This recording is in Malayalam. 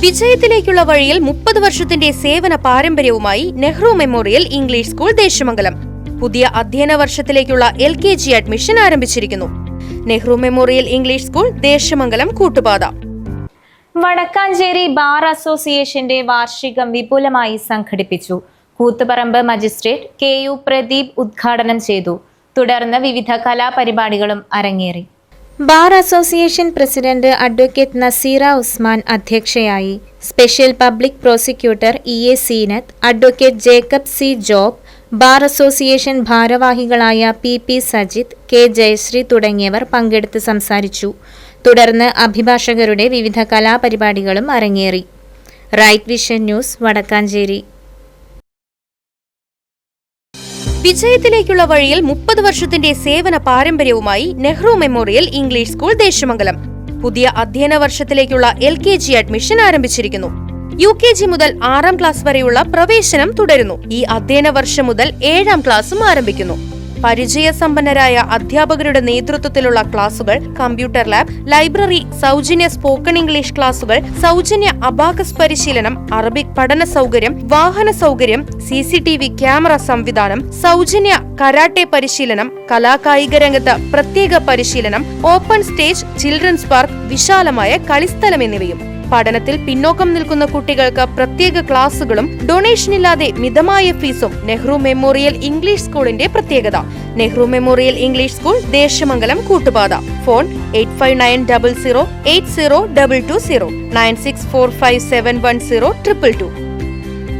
വിജയത്തിലേക്കുള്ള വഴിയിൽ 30 വർഷത്തിന്റെ സേവന പാരമ്പര്യവുമായി Nehru memorial English school Desamangalam പുതിയ അധ്യയന വർഷത്തിലേക്കുള്ള LKG അഡ്മിഷൻ ആരംഭിച്ചിരിക്കുന്നു. Nehru memorial English school Desamangalam Koottupatha. Vadakkanchery bar അസോസിയേഷന്റെ വാർഷികം വിപുലമായി സംഘടിപ്പിച്ചു. കൂത്തുപറമ്പ് മജിസ്ട്രേറ്റ് KU പ്രദീപ് ഉദ്ഘാടനം ചെയ്തു. തുടർന്ന് വിവിധ കലാപരിപാടികളും അരങ്ങേറി. Bar association president advocate Naseera Usman അധ്യക്ഷയായി. Special public prosecutor EA Zeenath, advocate Jacob C Job, bar association ഭാരവാഹികളായ PP സജിത്ത്, K ജയശ്രീ തുടങ്ങിയവർ പങ്കെടുത്ത് സംസാരിച്ചു. തുടർന്ന് അഭിഭാഷകരുടെ വിവിധ കലാപരിപാടികളും അരങ്ങേറി. Right vision news, Vadakkanchery. വിജയത്തിലേക്കുള്ള വഴിയിൽ 30 വർഷത്തിന്റെ സേവന പാരമ്പര്യവുമായി Nehru memorial English school Desamangalam പുതിയ അധ്യയന വർഷത്തിലേക്കുള്ള LKG അഡ്മിഷൻ ആരംഭിച്ചിരിക്കുന്നു. UKG മുതൽ 6ാം ക്ലാസ് വരെയുള്ള പ്രവേശനം തുടരുന്നു. ഈ അധ്യയന വർഷം മുതൽ 7ാം ക്ലാസും ആരംഭിക്കുന്നു. പരിചയസമ്പന്നരായ അധ്യാപകരുടെ നേതൃത്വത്തിലുള്ള ക്ലാസുകൾ, കമ്പ്യൂട്ടർ ലാബ്, ലൈബ്രറി, സൗജന്യ സ്പോക്കൺ ഇംഗ്ലീഷ് ക്ലാസുകൾ, സൗജന്യ അബാക്കസ് പരിശീലനം, അറബിക് പഠന സൗകര്യം, വാഹന സൗകര്യം, CCTV ക്യാമറ സംവിധാനം, സൗജന്യ കരാട്ടെ പരിശീലനം, കലാകായിക രംഗത്ത് പ്രത്യേക പരിശീലനം, ഓപ്പൺ സ്റ്റേജ്, ചിൽഡ്രൻസ് പാർക്ക്, വിശാലമായ കളിസ്ഥലം എന്നിവയും. പഠനത്തിൽ പിന്നോക്കം നിൽക്കുന്ന കുട്ടികൾക്ക് പ്രത്യേക ക്ലാസുകളും ഡൊണേഷനില്ലാതെ മിതമായ ഫീസും നെഹ്റു മെമ്മോറിയൽ ഇംഗ്ലീഷ് സ്കൂളിന്റെ പ്രത്യേകത. Nehru memorial English school Desamangalam Koottupatha. Phone 8590080220 9645710222.